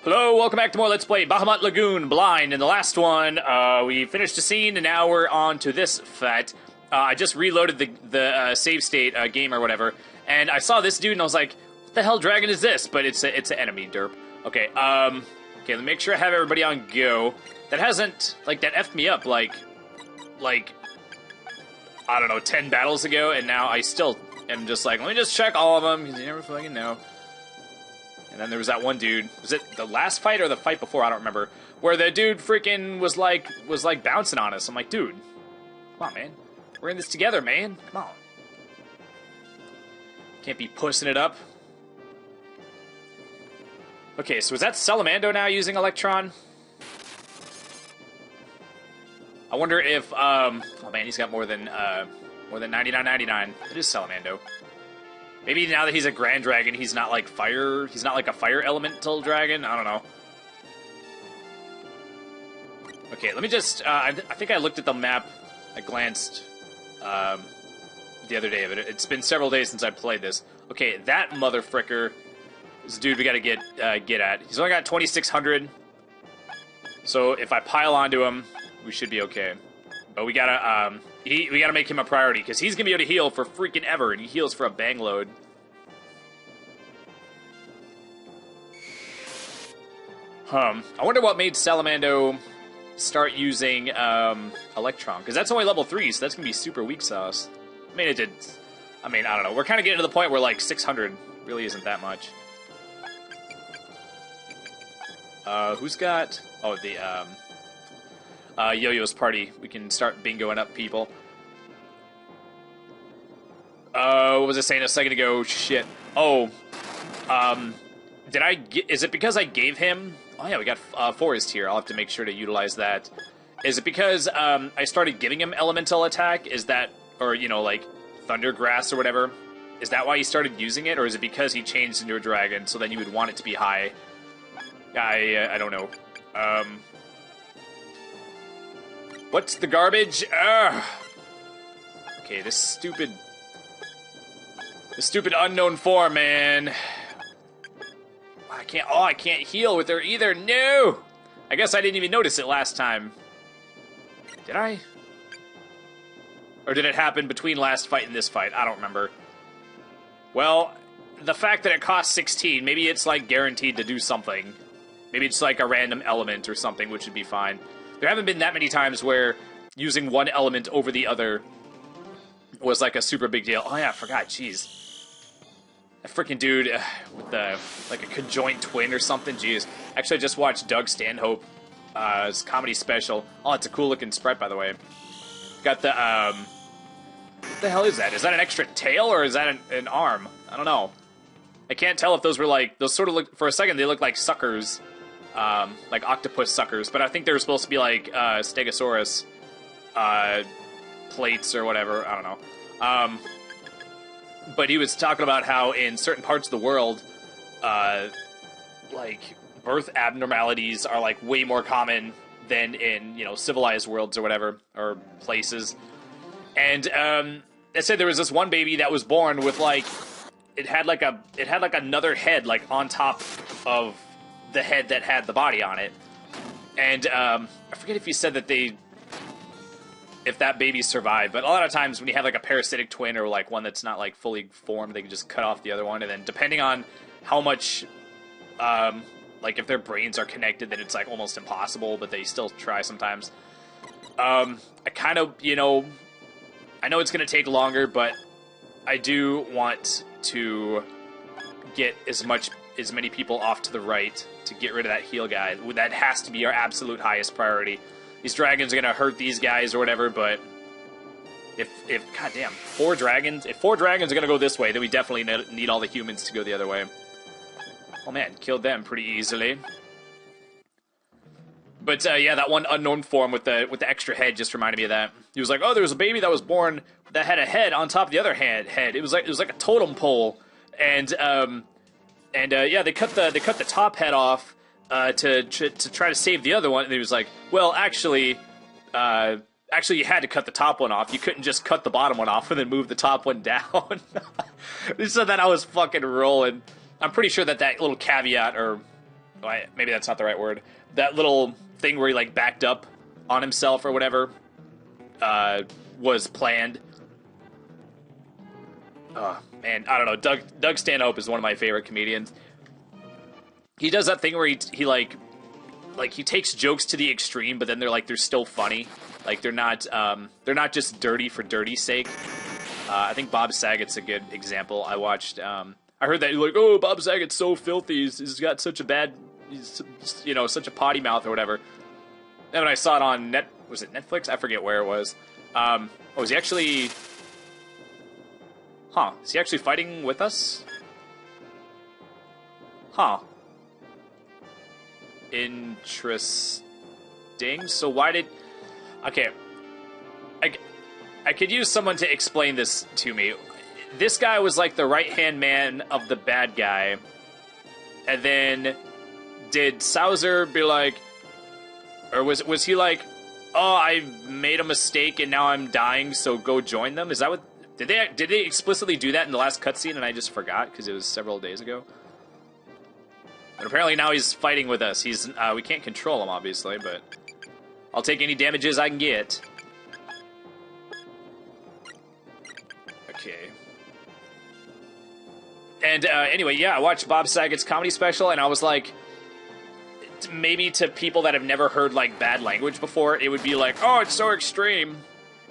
Hello, welcome back to more Let's Play Bahamut Lagoon Blind. In the last one, we finished a scene, and now we're on to this fight. I just reloaded the save state game or whatever, and I saw this dude, and I was like, what the hell dragon is this? But it's an enemy, derp. Okay, okay, let me make sure I have everybody on go. That hasn't, like, that effed me up, like, I don't know, 10 battles ago, and now I still am just like, let me just check all of them, because you never fucking know. And then there was that one dude, was it the last fight or the fight before, I don't remember, where the dude freaking was like bouncing on us. I'm like, dude, come on, man. We're in this together, man. Come on. Can't be pussing it up. Okay, so is that Salamando now using Electron? I wonder if, oh man, he's got more than 99.99. It is Salamando. Maybe now that he's a Grand Dragon, he's not like fire. He's not like a fire elemental dragon. I don't know. Okay, let me just. I think I looked at the map. I glanced the other day, but it's been several days since I played this. Okay, that motherfricker is a dude we gotta get at. He's only got 2,600. So if I pile onto him, we should be okay. But we gotta we gotta make him a priority, because he's gonna be able to heal for freaking ever, and he heals for a bang load. I wonder what made Salamando start using Electron, because that's only level 3, so that's gonna be super weak sauce. I mean, it did. I mean, I don't know. We're kind of getting to the point where like 600 really isn't that much. Who's got? Oh, the Yo-Yo's party. We can start bingoing up people. What was I saying a second ago? Shit. Oh, did I get, is it because I gave him, oh yeah, we got Forest here. I'll have to make sure to utilize that. Is it because, I started giving him elemental attack? Is that, or, you know, like, Thundergrass or whatever? Is that why he started using it? Or is it because he changed into a dragon, so then you would want it to be high? I don't know. What's the garbage? Ugh. Okay, this stupid unknown form, man. I can't heal with her either. No! I guess I didn't even notice it last time. Did I? Or did it happen between last fight and this fight? I don't remember. Well, the fact that it costs 16, maybe it's like guaranteed to do something. Maybe it's like a random element or something, which would be fine. There haven't been that many times where using one element over the other was like a super big deal. Oh yeah, I forgot, jeez. That freaking dude with the, like a conjoined twin or something, jeez. Actually, I just watched Doug Stanhope, his comedy special. Oh, it's a cool looking sprite, by the way. Got the, what the hell is that? Is that an extra tail, or is that an arm? I don't know. I can't tell if those were like, those sort of look, for a second, they look like suckers. Like octopus suckers, but I think they were supposed to be like, Stegosaurus, plates or whatever, I don't know. But he was talking about how in certain parts of the world, like, birth abnormalities are, like, way more common than in, you know, civilized worlds or whatever, or places. And, they said there was this one baby that was born with, like, it had like another head, like, on top of the head that had the body on it. And, I forget if he said that if that baby survived, but a lot of times when you have like a parasitic twin or like one that's not like fully formed, they can just cut off the other one, and then depending on how much, like if their brains are connected, then it's like almost impossible, but they still try sometimes. I kind of, you know, I know it's going to take longer, but I do want to get as many people off to the right to get rid of that heal guy. That has to be our absolute highest priority. These dragons are gonna hurt these guys or whatever, but if goddamn, if 4 dragons are gonna go this way, then we definitely need all the humans to go the other way. Oh man, killed them pretty easily. But yeah, that one unknown form with the extra head just reminded me of that. He was like, oh, there was a baby that was born that had a head on top of the other head. It was like a totem pole, and yeah, they cut the top head off. To try to save the other one, and he was like, well, actually, you had to cut the top one off. You couldn't just cut the bottom one off and then move the top one down. He said that, I was fucking rolling. I'm pretty sure that little caveat, or maybe that's not the right word. That little thing where he like backed up on himself or whatever was planned. Oh man, I don't know. Doug Stanhope is one of my favorite comedians. He does that thing where he like he takes jokes to the extreme, but then they're still funny. Like they're not just dirty for dirty's sake. I think Bob Saget's a good example. I watched. I heard that like, oh, Bob Saget's so filthy. He's got such a bad, such a potty mouth or whatever. And when I saw it on was it Netflix? I forget where it was. Is he actually? Huh? Is he actually fighting with us? Huh. Interesting. So why did? Okay. I could use someone to explain this to me. This guy was like the right-hand man of the bad guy. And then did Souser be like, or was he like, oh, I made a mistake and now I'm dying, so go join them? Is that what, did they explicitly do that in the last cutscene and I just forgot because it was several days ago? And apparently now he's fighting with us. We can't control him, obviously, but I'll take any damages I can get. Okay. And anyway, yeah, I watched Bob Saget's comedy special, and I was like, maybe to people that have never heard like bad language before, it would be like, oh, it's so extreme,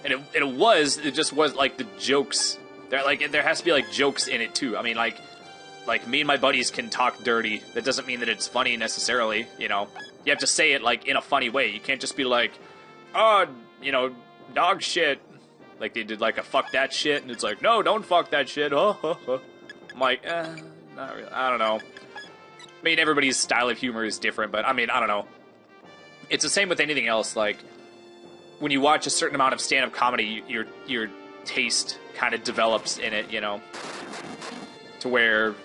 and it just was like the jokes. There has to be like jokes in it too. I mean, like me and my buddies can talk dirty. That doesn't mean that it's funny necessarily. You know, you have to say it like in a funny way. You can't just be like, oh, dog shit. Like they did like a fuck that shit, and it's like, no, don't fuck that shit. I'm like, not really. I don't know. I mean, everybody's style of humor is different, but I mean, I don't know. It's the same with anything else. Like when you watch a certain amount of stand-up comedy, your taste kind of develops in it, to where,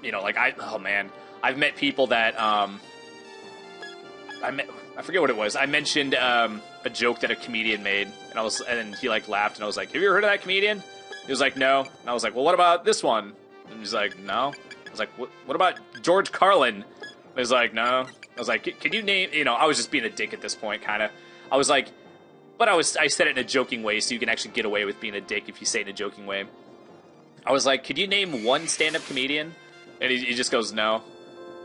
like I've met people that I forget what it was. I mentioned a joke that a comedian made, and he like laughed, and I was like, have you ever heard of that comedian? He was like, no. And I was like, well, what about this one? And he's like, no. I was like, what about George Carlin? And he was like, no. I was like, can you name, I was just being a dick at this point, kind of. I was like, but I said it in a joking way, so you can actually get away with being a dick if you say it in a joking way. I was like, could you name one stand-up comedian? And he just goes, no.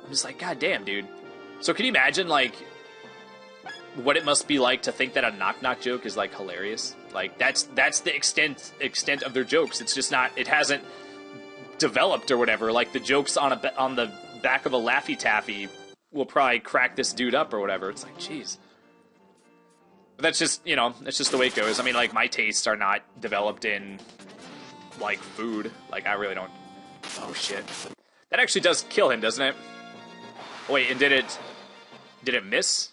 I'm just like, god damn, dude. So can you imagine, like, what it must be like to think that a knock-knock joke is, like, hilarious? Like, that's the extent of their jokes. It's just not, it hasn't developed or whatever. Like, the jokes on the back of a Laffy Taffy will probably crack this dude up or whatever. It's like, jeez. But that's just, that's just the way it goes. I mean, like, my tastes are not developed in, like, food. Like, I really don't... Oh, shit. That actually does kill him, doesn't it? Wait, and did it miss?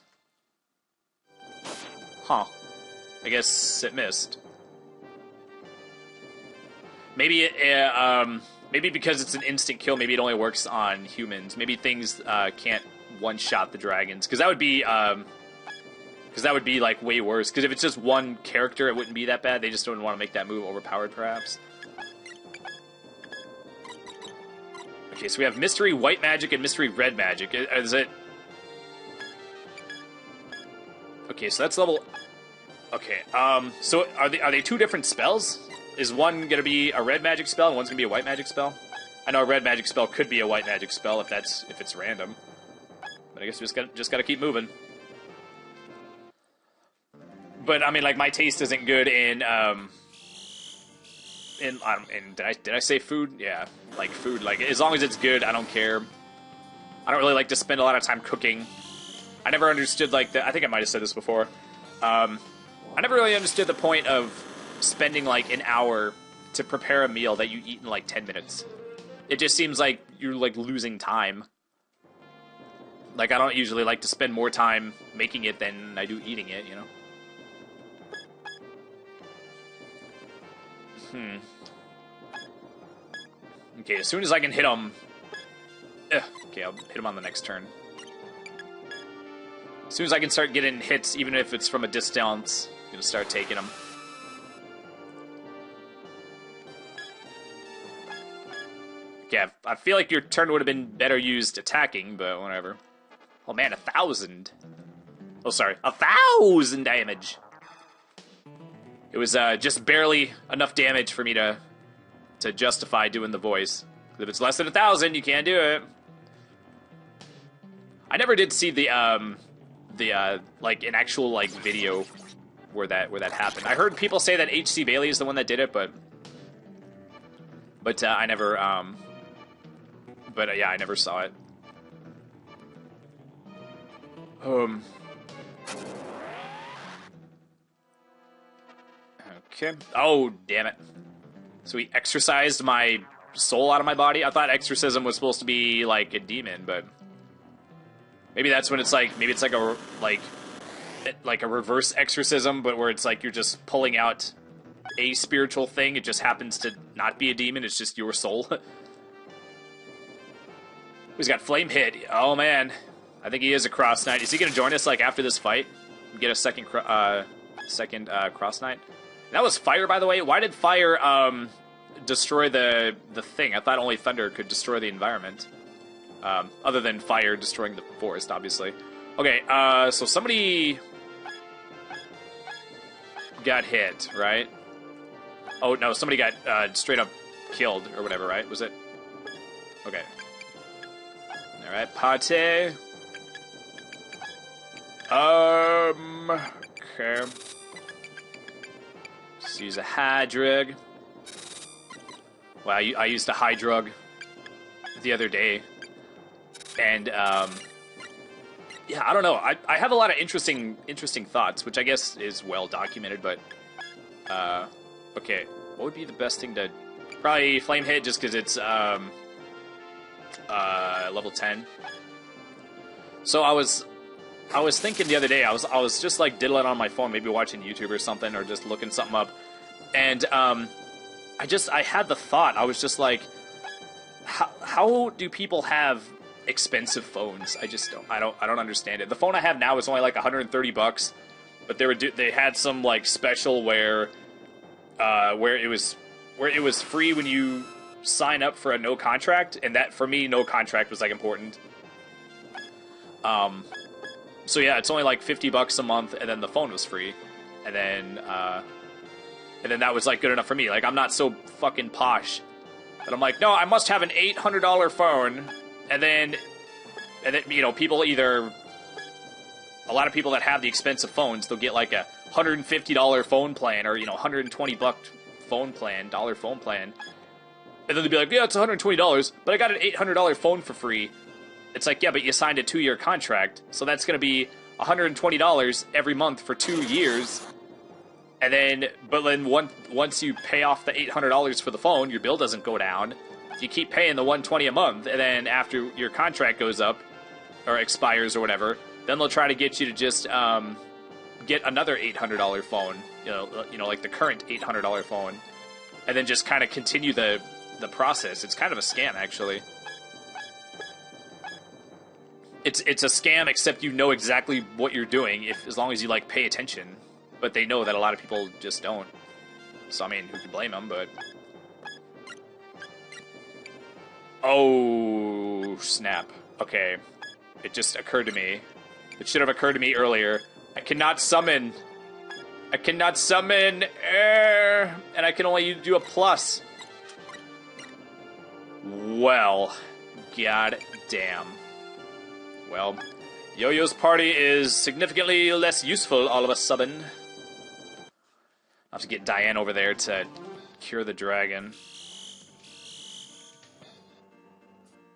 Huh. I guess it missed. Maybe maybe because it's an instant kill, maybe it only works on humans. Maybe things can't one-shot the dragons. Because that would be like way worse. Because if it's just one character, it wouldn't be that bad. They just don't want to make that move overpowered, perhaps. Okay, so we have Mystery White Magic and Mystery Red Magic. Is it... Okay, so that's level... Okay, so are they two different spells? Is one going to be a red magic spell and one's going to be a white magic spell? I know a red magic spell could be a white magic spell if it's random. But I guess we just got to keep moving. But I mean, like, my taste isn't good in did I say food? Yeah, like food. Like, as long as it's good, I don't care. I don't really like to spend a lot of time cooking. I never understood, like, I think I might have said this before. I never really understood the point of spending, like, an hour to prepare a meal that you eat in, like, 10 minutes. It just seems like you're, like, losing time. Like, I don't usually like to spend more time making it than I do eating it, Okay, as soon as I can hit him... Okay, I'll hit him on the next turn. As soon as I can start getting hits, even if it's from a distance, I'm going to start taking them. Okay, I feel like your turn would have been better used attacking, but whatever. Oh man, 1,000. Oh, sorry, 1,000 damage. It was just barely enough damage for me to justify doing the voice. If it's less than 1,000, you can't do it. I never did see the like an actual like video where that happened. I heard people say that H.C. Bailey is the one that did it, but I never yeah, I never saw it. Okay. Oh, damn it. So he exorcised my soul out of my body? I thought exorcism was supposed to be like a demon, but maybe that's when it's like, maybe it's like a reverse exorcism, but where it's like you're just pulling out a spiritual thing. It just happens to not be a demon. It's just your soul. He's got flame hit. Oh man, I think he is a cross knight. Is he gonna join us like after this fight? Get a second cross knight. That was fire, by the way. Why did fire destroy the thing? I thought only thunder could destroy the environment. Other than fire destroying the forest, obviously. Okay, so somebody got hit, right? Oh, no, somebody got straight up killed, or whatever, right? Was it? Okay. Alright, Pate. Okay. Let's use a Hydrug. Wow, I used a Hydrug the other day. And, yeah, I don't know. I have a lot of interesting thoughts, which I guess is well documented, but, okay. What would be the best thing to... Probably Flame Hit, just because it's, level 10. So I was thinking the other day, I was just, like, diddling on my phone, maybe watching YouTube or something, or just looking something up, and, I had the thought, I was just like, how do people have expensive phones? I don't understand it. The phone I have now is only like $130, but they had some like special where it was free when you sign up for a no contract, and that for me no contract was like important. So yeah, it's only like $50 a month, and then the phone was free, and then that was like good enough for me. Like, I'm not so fucking posh that I'm like, no, I must have an $800 phone. And then, you know, people either... A lot of people that have the expensive phones, they'll get like a $150 phone plan, or, you know, $120 phone plan, dollar phone plan. And then they'll be like, yeah, it's $120, but I got an $800 phone for free. It's like, yeah, but you signed a 2-year contract, so that's going to be $120 every month for 2 years. And then, but then once you pay off the $800 for the phone, your bill doesn't go down. You keep paying the $120 a month, and then after your contract goes up, or expires or whatever, then they'll try to get you to just get another $800 phone, you know, like the current $800 phone, and then just kind of continue the process. It's kind of a scam, actually. It's a scam, except you know exactly what you're doing, as long as you like pay attention. But they know that a lot of people just don't. So I mean, who can blame them? But oh snap! Okay, it just occurred to me. It should have occurred to me earlier. I cannot summon. I cannot summon air, and I can only do a plus. Well, god damn. Well, Yo-Yo's party is significantly less useful all of a sudden. I'll have to get Diane over there to cure the dragon.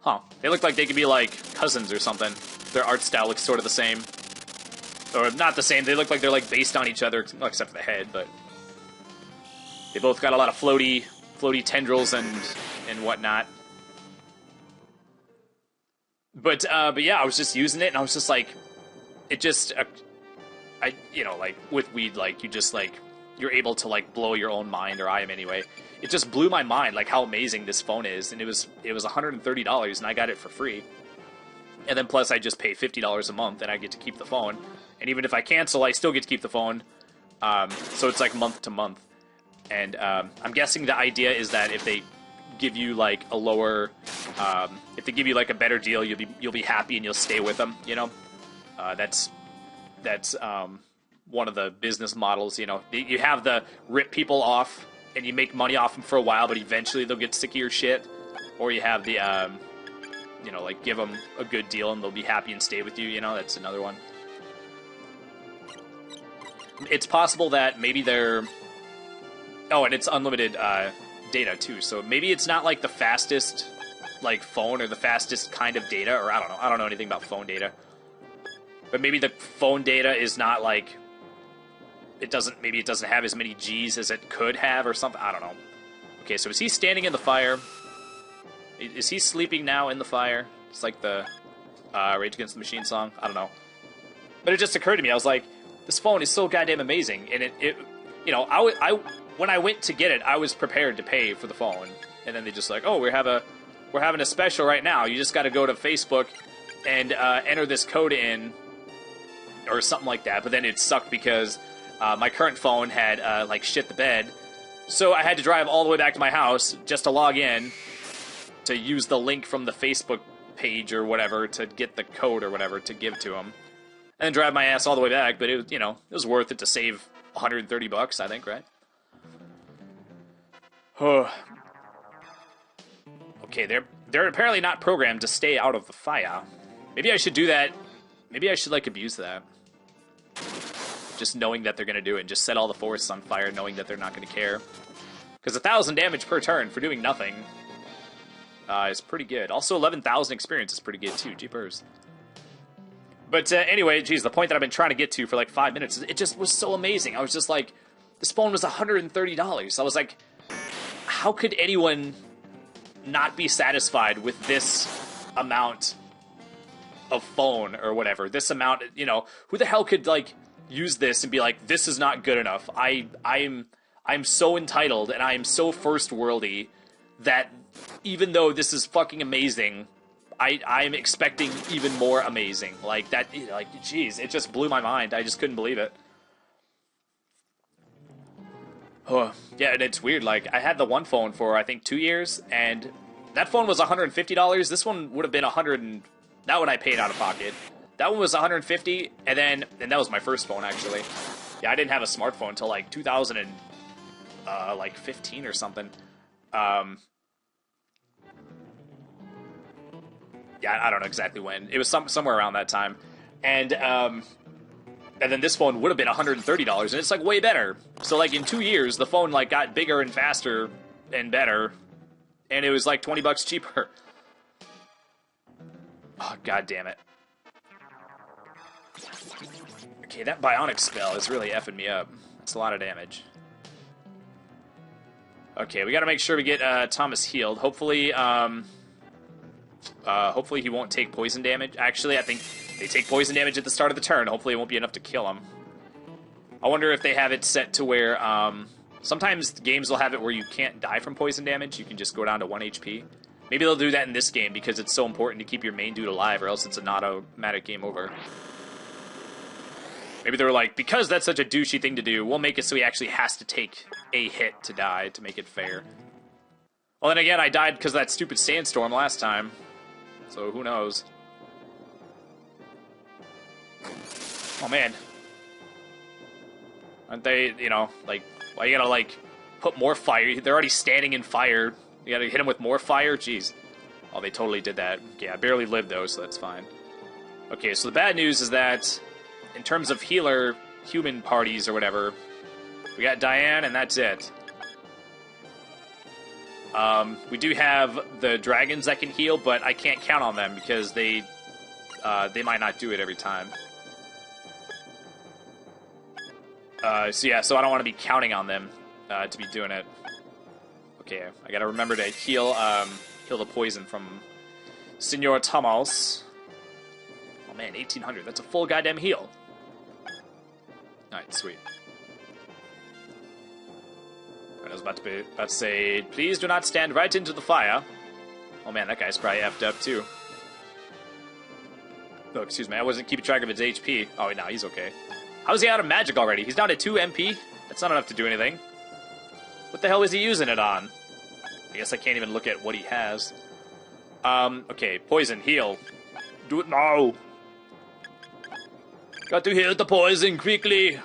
Huh. They look like they could be like cousins or something. Their art style looks sort of the same. Or not the same, they look like they're like based on each other, well, except for the head, but they both got a lot of floaty tendrils and whatnot. But yeah, I was just using it, and I was just like, it just, you know, like, with weed, like, you just, like, you're able to, like, blow your own mind, or I am anyway. It just blew my mind, like, how amazing this phone is, and it was $130, and I got it for free. And then plus, I just pay $50 a month, and I get to keep the phone. And even if I cancel, I still get to keep the phone. So it's, like, month to month. And I'm guessing the idea is that if they give you like a lower, if they give you like a better deal, you'll be happy and you'll stay with them. You know, that's one of the business models. You know, you have the rip people off and you make money off them for a while, but eventually they'll get sick of your shit. Or you have the, you know, like give them a good deal and they'll be happy and stay with you. You know, that's another one. It's possible that maybe they're... Oh, and it's unlimited data, too. So maybe it's not, like, the fastest, like, phone or the fastest kind of data. Or I don't know. I don't know anything about phone data. But maybe the phone data is not, like... Maybe it doesn't have as many Gs as it could have or something. I don't know. Okay, so is he standing in the fire? Is he sleeping now in the fire? It's like the Rage Against the Machine song. I don't know. But it just occurred to me. I was like... This phone is so goddamn amazing, and it you know, when I went to get it, I was prepared to pay for the phone, and then they just like, oh, we're having a special right now. You just got to go to Facebook and enter this code in, or something like that. But then it sucked because my current phone had like shit the bed, so I had to drive all the way back to my house just to log in to use the link from the Facebook page or whatever to get the code or whatever to give to them. And drive my ass all the way back, but it, you know, it was worth it to save $130, I think, right? Oh. Okay, they're apparently not programmed to stay out of the fire. Maybe I should do that. Maybe I should, like, abuse that. Just knowing that they're going to do it, and just set all the forests on fire, knowing that they're not going to care. Because 1,000 damage per turn for doing nothing is pretty good. Also, 11,000 experience is pretty good, too. Jeepers. But anyway, geez, the point that I've been trying to get to for like 5 minutes, it just was so amazing. I was just like, this phone was $130. I was like, how could anyone not be satisfied with this amount of phone or whatever? This amount, you know, who the hell could like use this and be like, this is not good enough. I'm so entitled and I am so first worldy that even though this is fucking amazing, I'm expecting even more amazing. Like, that, like, jeez, it just blew my mind. I just couldn't believe it. Oh, yeah, and it's weird. Like, I had the one phone for, I think, 2 years, and that phone was $150. This one would have been $100, and that one I paid out of pocket. That one was $150, and that was my first phone, actually. Yeah, I didn't have a smartphone until, like, 2015 or something. Yeah, I don't know exactly when. It was somewhere around that time. And then this phone would have been $130, and it's, like, way better. So, like, in 2 years, the phone, like, got bigger and faster and better, and it was, like, $20 cheaper. Oh, god damn it. Okay, that bionic spell is really effing me up. That's a lot of damage. Okay, we gotta make sure we get Thomas healed. Hopefully, hopefully he won't take poison damage. Actually, I think they take poison damage at the start of the turn. Hopefully it won't be enough to kill him. I wonder if they have it set to where, sometimes games will have it where you can't die from poison damage. You can just go down to 1 HP. Maybe they'll do that in this game because it's so important to keep your main dude alive, or else it's an automatic game over. Maybe they're like, because that's such a douchey thing to do, we'll make it so he actually has to take a hit to die to make it fair. Well, then again, I died because of that stupid sandstorm last time. So, who knows? Oh, man. Aren't they, you know, like, why you gotta, like, put more fire? They're already standing in fire. You gotta hit them with more fire? Jeez. Oh, they totally did that. Okay, I barely lived, though, so that's fine. Okay, so the bad news is that, in terms of healer human parties or whatever, we got Diane, and that's it. We do have the dragons that can heal, but I can't count on them because they might not do it every time. So yeah, so I don't want to be counting on them to be doing it. Okay, I gotta remember to heal the poison from Senor Thomas. Oh man, 1800. That's a full goddamn heal. Alright, sweet. I was about to say, please do not stand right into the fire. Oh man, that guy's probably effed up too. Oh, excuse me, I wasn't keeping track of his HP. Oh, no, he's okay. How is he out of magic already? He's down to 2 MP? That's not enough to do anything. What the hell is he using it on? I guess I can't even look at what he has. Okay, poison, heal. Do it now. Got to heal the poison quickly.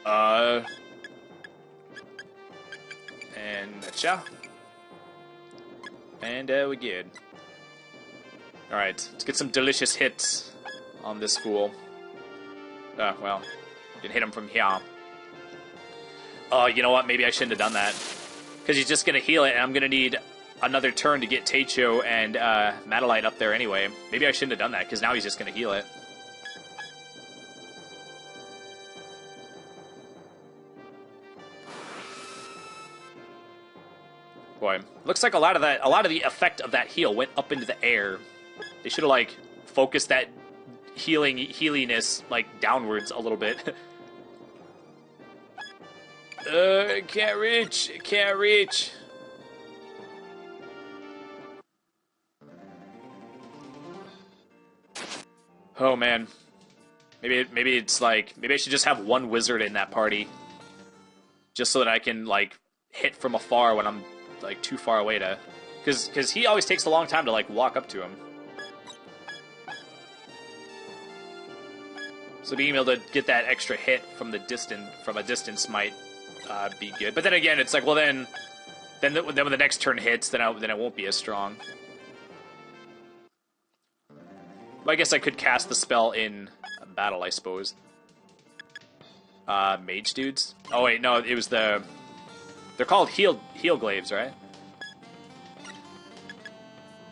And cha. And we're good. Alright, let's get some delicious hits on this fool. Well, you can hit him from here. You know what? Maybe I shouldn't have done that. Because he's just going to heal it, and I'm going to need another turn to get Teicho and Madalite up there anyway. Maybe I shouldn't have done that, because now he's just going to heal it. Boy, looks like a lot of the effect of that heal went up into the air. They should have, like, focused that healiness, like, downwards a little bit. Can't reach. Can't reach. Oh, man. Maybe it's like... Maybe I should just have one wizard in that party. Just so that I can, like, hit from afar when I'm, like, too far away to... Because he always takes a long time to, like, walk up to him. So being able to get that extra hit from a distance might be good. But then again, it's like, well, then when the next turn hits, then I won't be as strong. Well, I guess I could cast the spell in battle, I suppose. Mage dudes? Oh wait, no, it was the... They're called heal glaives, right?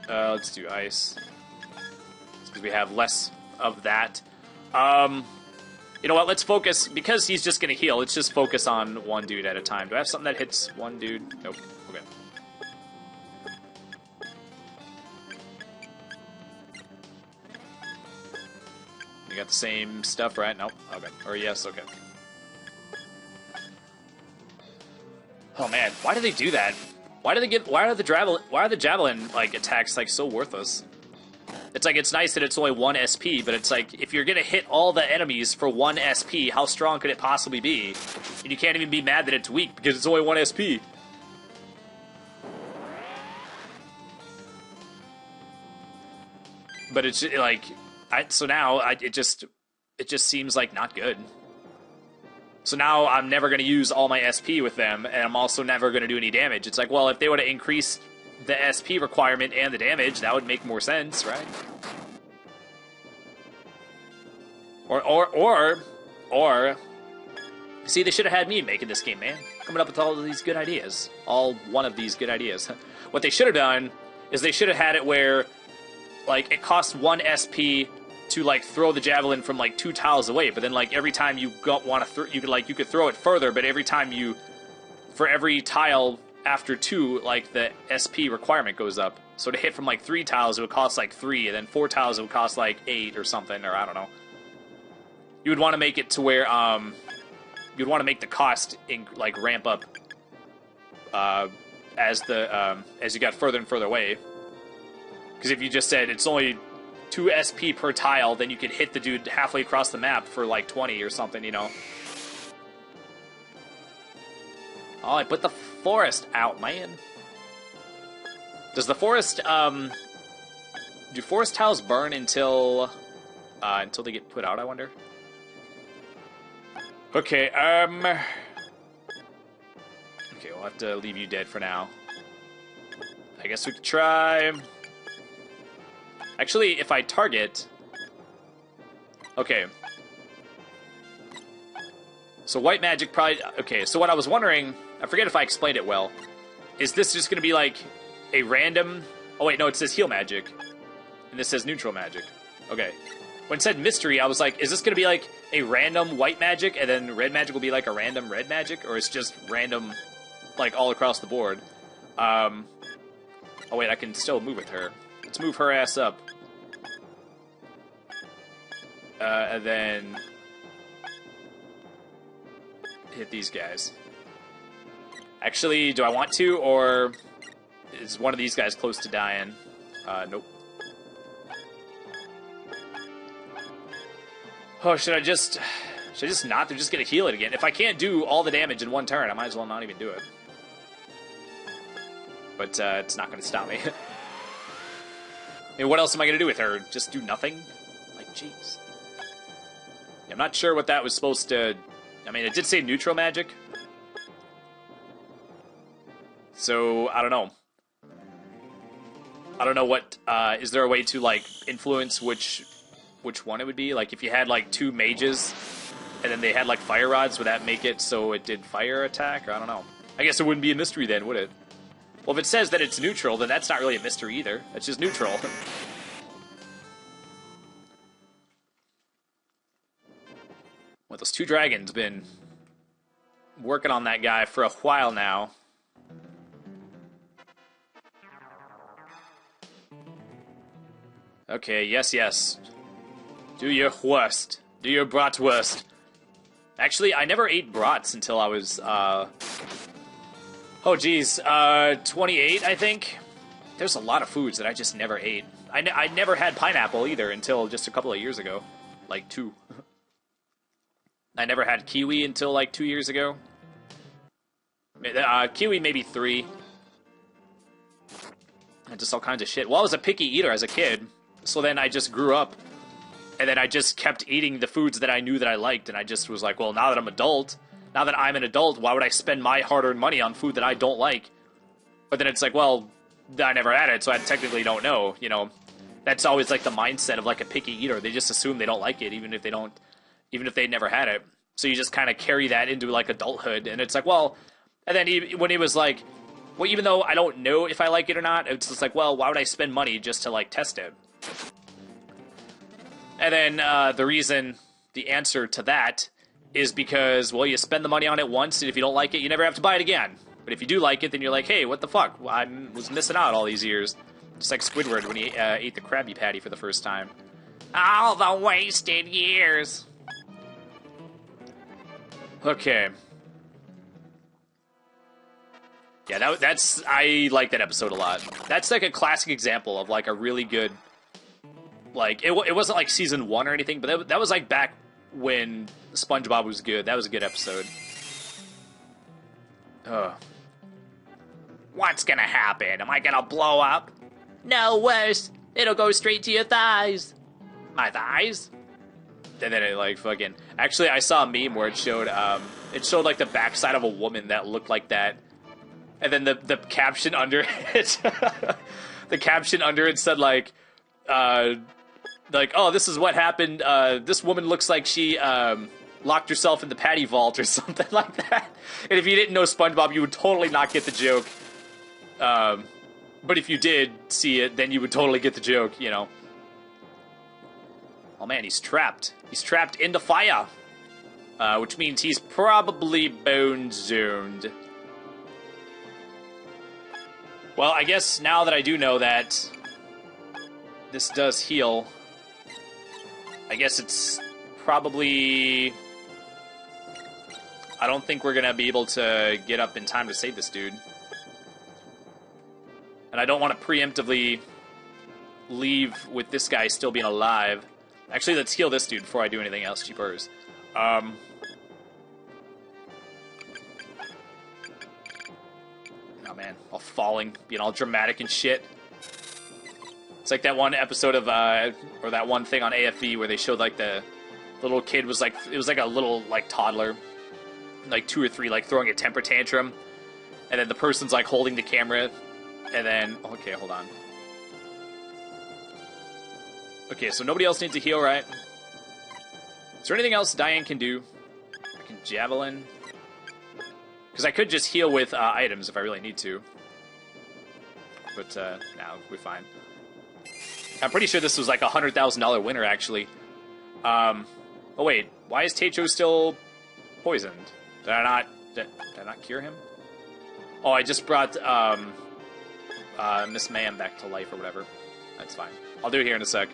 Let's do ice. Because we have less of that. You know what, let's focus, because he's just gonna heal, let's just focus on one dude at a time. Do I have something that hits one dude? Nope. Okay. You got the same stuff, right? Nope. Okay. Or yes, okay. Oh man, why do they do that? Why are the javelin like attacks like so worthless? It's like, it's nice that it's only 1 SP, but it's like, if you're gonna hit all the enemies for 1 SP, how strong could it possibly be? And you can't even be mad that it's weak, because it's only 1 SP. But it's like, it just seems like not good. So now I'm never gonna use all my SP with them, and I'm also never gonna do any damage. It's like, well, if they would have increased the SP requirement and the damage, that would make more sense, right? Or see, they should have had me making this game, man. Coming up with all of these good ideas. All one of these good ideas. What they should have done is they should have had it where, like, it costs 1 SP to, like, throw the javelin from, like, 2 tiles away, but then, like, every time you want to you could throw it further, but every time for every tile after 2, like, the SP requirement goes up. So to hit from, like, 3 tiles, it would cost, like, 3, and then 4 tiles, it would cost, like, 8 or something, or I don't know. You would want to make it to where, you'd want to make the cost, like, ramp up, as you got further and further away. Because if you just said it's only 2 SP per tile, then you could hit the dude halfway across the map for, like, 20 or something, you know? Oh, I put the forest out, man. Does the forest, do forest tiles burn until they get put out, I wonder? Okay, okay, we'll have to leave you dead for now. I guess we could try... Actually, if I target... Okay. So white magic probably... Okay, so what I was wondering... I forget if I explained it well. Is this just going to be like a random... Oh wait, no, it says heal magic. And this says neutral magic. Okay. When it said mystery, I was like, is this going to be like a random white magic, and then red magic will be like a random red magic? Or it's just random, like, all across the board? Oh wait, I can still move with her. Let's move her ass up. And then... hit these guys. Actually, do I want to, or is one of these guys close to dying? Nope. Oh, should I just not? They're just gonna heal it again. If I can't do all the damage in one turn, I might as well not even do it. But it's not going to stop me. I mean, what else am I going to do with her? Just do nothing? Like, jeez. I'm not sure what that was supposed to... I mean, it did say neutral magic. So, I don't know. I don't know what... is there a way to, like, influence which one it would be? Like, if you had, like, 2 mages, and then they had, like, fire rods, would that make it so it did fire attack? Or I don't know. I guess it wouldn't be a mystery then, would it? Well, if it says that it's neutral, then that's not really a mystery either. It's just neutral. Well, those 2 dragons been working on that guy for a while now. Okay, yes. Do your worst. Do your bratwurst. Actually, I never ate brats until I was, oh, geez, 28, I think? There's a lot of foods that I just never ate. I never had pineapple either until just a couple of years ago. Like 2. I never had kiwi until like 2 years ago. Kiwi maybe 3. And just all kinds of shit. Well, I was a picky eater as a kid, so then I just grew up, and then I just kept eating the foods that I knew that I liked, and I just was like, well, now that I'm an adult, why would I spend my hard-earned money on food that I don't like? But then it's like, well, I never had it, so I technically don't know, you know. That's always like the mindset of like a picky eater. They just assume they don't like it, even if they never had it. So you just kind of carry that into like adulthood, and it's like, well, and then when it was like, well, even though I don't know if I like it or not, it's just like, well, why would I spend money just to like test it? And then the answer to that is because, well, you spend the money on it once, and if you don't like it, you never have to buy it again. But if you do like it, then you're like, hey, what the fuck? Well, I was missing out all these years. Just like Squidward when he ate the Krabby Patty for the first time. All the wasted years. Okay. Yeah, that's... I like that episode a lot. That's like a classic example of like a really good... Like, it wasn't like season 1 or anything, but that was like back when SpongeBob was good. That was a good episode. Ugh. What's gonna happen? Am I gonna blow up? No, worse. It'll go straight to your thighs. My thighs? And then it like fucking... Actually, I saw a meme where it showed like the backside of a woman that looked like that. And then the caption under it... the caption under it said like, oh, this is what happened. This woman looks like she locked herself in the patty vault or something like that. And if you didn't know SpongeBob, you would totally not get the joke. But if you did see it, then you would totally get the joke, you know. Oh man, he's trapped. He's trapped in the fire. Which means he's probably bone zoned. Well, I guess now that I do know that this does heal, I guess it's probably... I don't think we're gonna be able to get up in time to save this dude. And I don't want to preemptively leave with this guy still being alive. Actually, let's heal this dude before I do anything else. Cheapers. Oh man, all falling, being all dramatic and shit. It's like that one episode of, or that one thing on AFV where they showed like the little kid was like, it was like a little like toddler, like 2 or 3, like throwing a temper tantrum, and then the person's like holding the camera, and then, okay, hold on. Okay, so nobody else needs a heal, right? Is there anything else Diane can do? I can javelin. Because I could just heal with items if I really need to. But, no, we're fine. I'm pretty sure this was like a $100,000 winner, actually. Oh, wait. Why is Techo still poisoned? Did I not cure him? Oh, I just brought, Miss Mayhem back to life or whatever. That's fine. I'll do it here in a sec.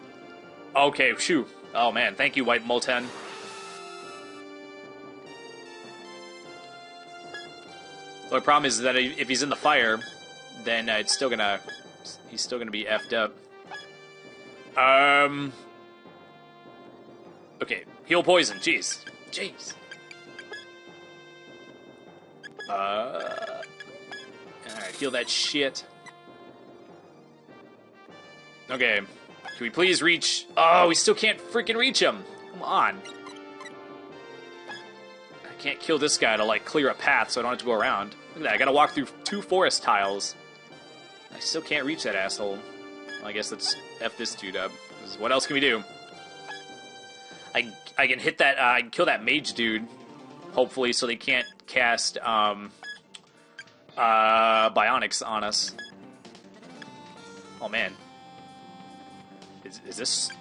Okay, shoo. Oh, man. Thank you, White Molten. The only problem is that if he's in the fire, then he's still gonna be effed up. Okay, heal poison. Jeez. Alright, heal that shit. Okay. Can we please reach... Oh, we still can't freaking reach him. Come on. I can't kill this guy to, like, clear a path so I don't have to go around. Look at that. I gotta walk through 2 forest tiles. I still can't reach that asshole. Well, I guess let's F this dude up. What else can we do? I can hit that... I can kill that mage dude. Hopefully, so they can't cast, bionics on us. Oh, man. Is this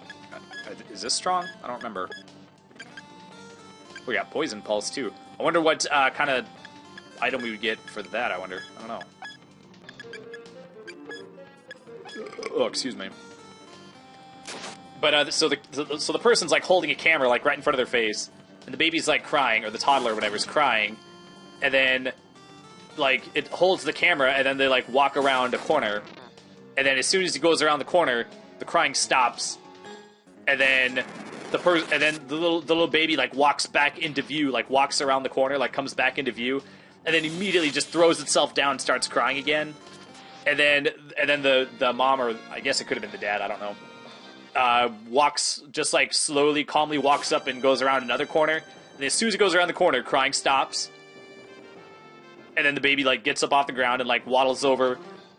strong? I don't remember. We got poison pulse too. I wonder what kind of item we would get for that. I wonder. I don't know. Oh, excuse me. But so the person's like holding a camera like right in front of their face, and the baby's like crying, or the toddler or whatever is crying, and then like it holds the camera, and then they like walk around a corner, and then as soon as he goes around the corner, the crying stops, and then the little baby like walks back into view, like walks around the corner, like comes back into view, and then immediately just throws itself down and starts crying again, and then the mom, or I guess it could have been the dad, I don't know, walks just like slowly, calmly walks up and goes around another corner, and as soon as it goes around the corner, crying stops, and then the baby like gets up off the ground and like waddles over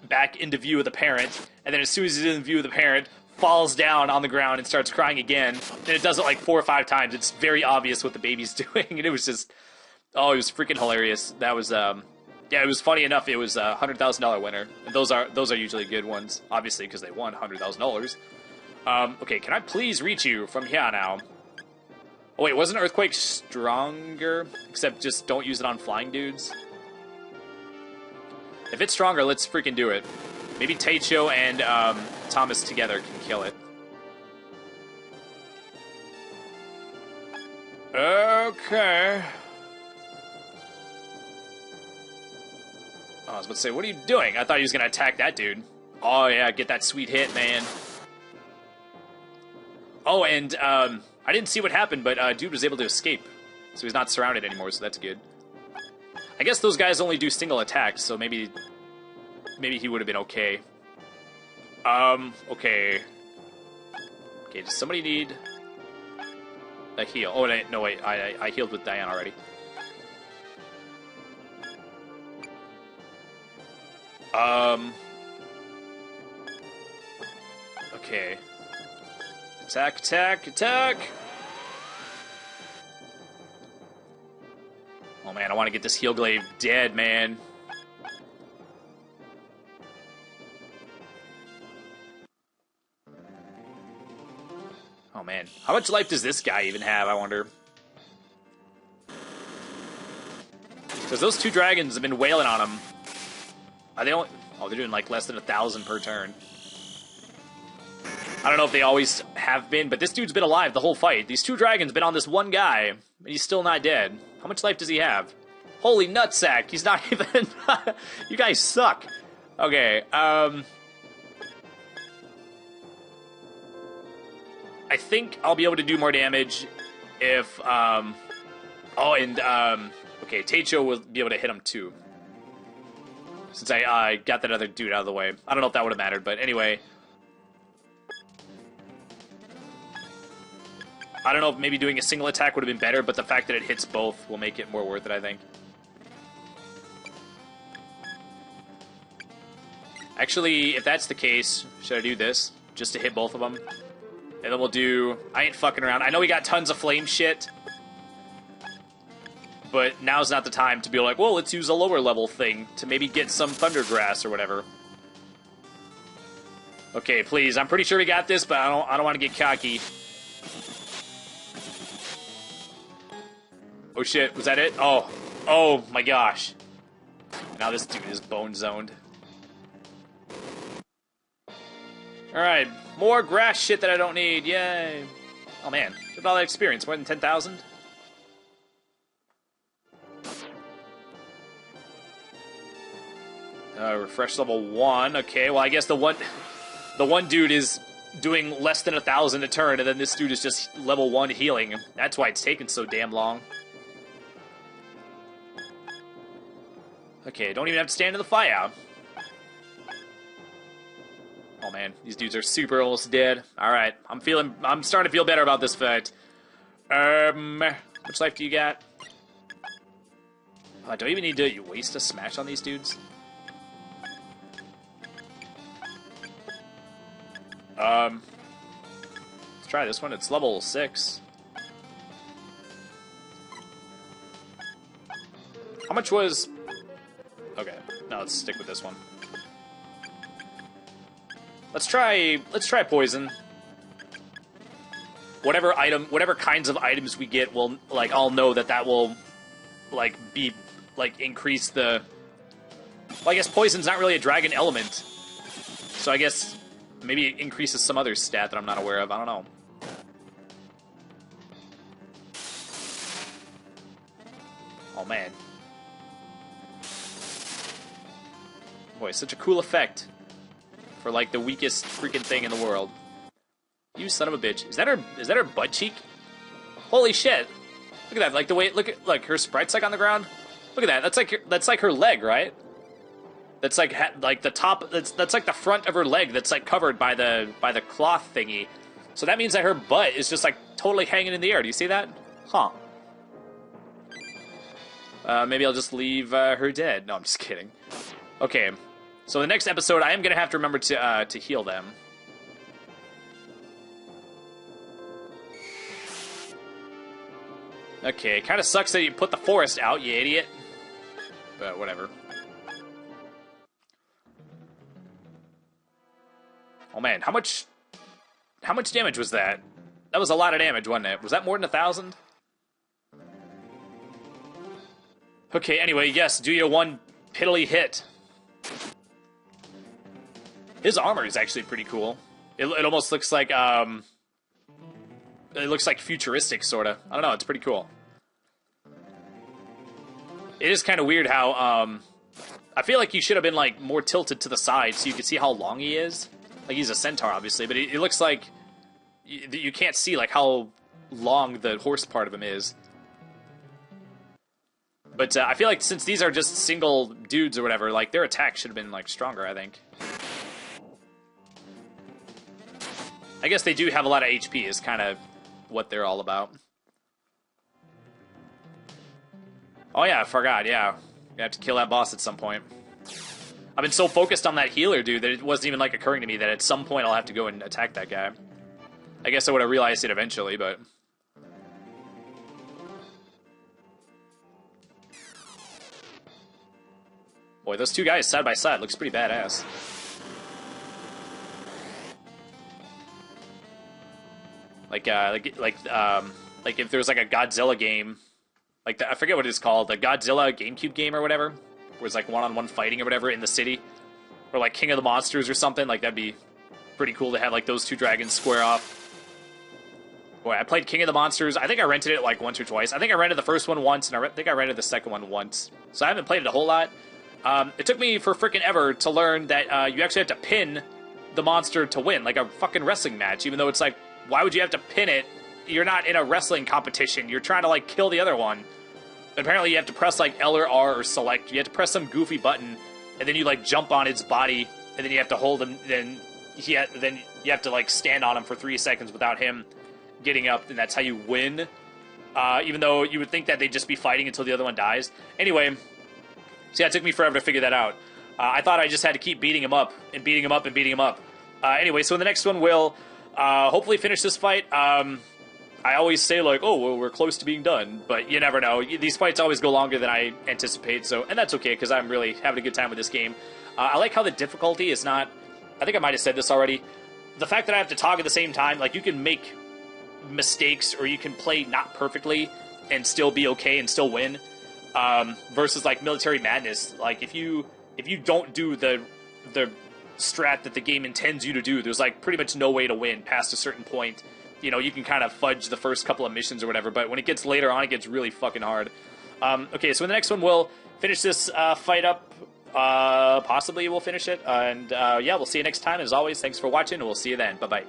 back into view of the parent, and then as soon as he's in view of the parent, falls down on the ground and starts crying again, and it does it like 4 or 5 times. It's very obvious what the baby's doing, and it was just, oh, it was freaking hilarious. That was, yeah, it was funny enough. It was a $100,000 winner, and those are usually good ones, obviously, because they won $100,000. Okay, can I please reach you from here now? Oh wait, wasn't Earthquake stronger? Except just don't use it on flying dudes. If it's stronger, let's freaking do it. Maybe Taicho and Thomas together can kill it. Okay. Oh, I was about to say, what are you doing? I thought he was going to attack that dude. Oh, yeah, get that sweet hit, man. Oh, and I didn't see what happened, but dude was able to escape. So he's not surrounded anymore, so that's good. I guess those guys only do single attacks, so maybe he would have been okay. Okay. Okay, does somebody need a heal? Oh, no, wait, I healed with Diane already. Okay. Attack, attack, attack! Oh man, I want to get this heal glaive dead, man. Oh man, how much life does this guy even have, I wonder? Because those 2 dragons have been wailing on him. Are they only... Oh, they're doing like less than 1,000 per turn. I don't know if they always have been, but this dude's been alive the whole fight. These 2 dragons been on this one guy, and he's still not dead. How much life does he have? Holy nutsack, he's not even... You guys suck. Okay, I think I'll be able to do more damage if, oh, and, okay, Taicho will be able to hit him too. Since I got that other dude out of the way. I don't know if that would have mattered, but anyway. I don't know if maybe doing a single attack would have been better, but the fact that it hits both will make it more worth it, I think. Actually, if that's the case, should I do this? Just to hit both of them? And then we'll do... I ain't fucking around. I know we got tons of flame shit. But now's not the time to be like, well, let's use a lower level thing to maybe get some Thundergrass or whatever. Okay, please. I'm pretty sure we got this, but I don't want to get cocky. Oh shit, was that it? Oh my gosh. Now this dude is bone zoned. Alright, more grass shit that I don't need, yay. Oh man, look at all that experience, more than 10,000? Refresh level 1, okay, well I guess the one dude is doing less than 1,000 a turn, and then this dude is just level 1 healing. That's why it's taken so damn long. Okay, don't even have to stand in the fire. Oh Oh man, these dudes are super almost dead. Alright, I'm starting to feel better about this fight. How much life do you got? Oh, do I even need to waste a smash on these dudes? Let's try this one. It's level 6. How much was... Okay, now let's stick with this one. Let's try poison. Whatever kinds of items we get will, like, I'll know that will, like, increase the... Well, I guess poison's not really a dragon element. So I guess maybe it increases some other stat that I'm not aware of. I don't know. Oh, man. Boy, such a cool effect for, like, the weakest freaking thing in the world. You son of a bitch. Is that her butt cheek? Holy shit. Look at that. Like, the way... Look, her sprite's, like, on the ground. Look at that. That's like her leg, right? That's, like the top... That's, like, the front of her leg that's, like, covered by the cloth thingy. So that means that her butt is just, like, totally hanging in the air. Do you see that? Huh. Maybe I'll just leave her dead. No, I'm just kidding. Okay. So the next episode, I am going to have to remember to heal them. Okay, kind of sucks that you put the forest out, you idiot. But whatever. Oh man, how much damage was that? That was a lot of damage, wasn't it? Was that more than 1,000? Okay, anyway, yes, do you one piddly hit. His armor is actually pretty cool. It almost looks like, it looks like futuristic, sorta. I don't know, it's pretty cool. It is kind of weird how, I feel like he should have been, like, more tilted to the side so you could see how long he is. Like, he's a centaur, obviously, but it looks like you can't see, like, how long the horse part of him is. But I feel like since these are just single dudes or whatever, like, their attack should have been, like, stronger, I think. I guess they do have a lot of HP is kind of what they're all about. Oh yeah, I forgot, yeah. You have to kill that boss at some point. I've been so focused on that healer dude that it wasn't even, like, occurring to me that at some point I'll have to go and attack that guy. I guess I would have realized it eventually, but... Boy, those two guys side by side looks pretty badass. Like if there was like a Godzilla game, like I forget what it's called, the Godzilla GameCube game or whatever, where it's like one-on-one fighting or whatever in the city, or like King of the Monsters or something. Like that'd be pretty cool to have like those two dragons square off. Boy, I played King of the Monsters. I think I rented it like once or twice. I think I rented the first one once, and I think I rented the second one once. So I haven't played it a whole lot. It took me for frickin' ever to learn that you actually have to pin the monster to win, like a fucking wrestling match, even though it's like, why would you have to pin it? You're not in a wrestling competition. You're trying to, like, kill the other one. But apparently you have to press, like, L or R or select. You have to press some goofy button, and then you, like, jump on its body, and then you have to hold him, then you have to, like, stand on him for 3 seconds without him getting up, and that's how you win. Even though you would think that they'd just be fighting until the other one dies. Anyway, so yeah, it took me forever to figure that out. I thought I just had to keep beating him up, and beating him up, and beating him up. Anyway, so in the next one, we'll hopefully finish this fight. I always say, like, oh, well, we're close to being done, but you never know. These fights always go longer than I anticipate, so, and that's okay, because I'm really having a good time with this game. I like how the difficulty is not, I think I might have said this already, the fact that I have to talk at the same time, like, you can make mistakes, or you can play not perfectly, and still be okay, and still win, versus, like, Military Madness. Like, if you don't do the strat that the game intends you to do, there's, like, pretty much no way to win past a certain point. You know, you can kind of fudge the first couple of missions or whatever, but when it gets later on, it gets really fucking hard. Okay, so in the next one, we'll finish this fight up. Possibly we'll finish it. And yeah, we'll see you next time. As always, thanks for watching, and we'll see you then. Bye-bye.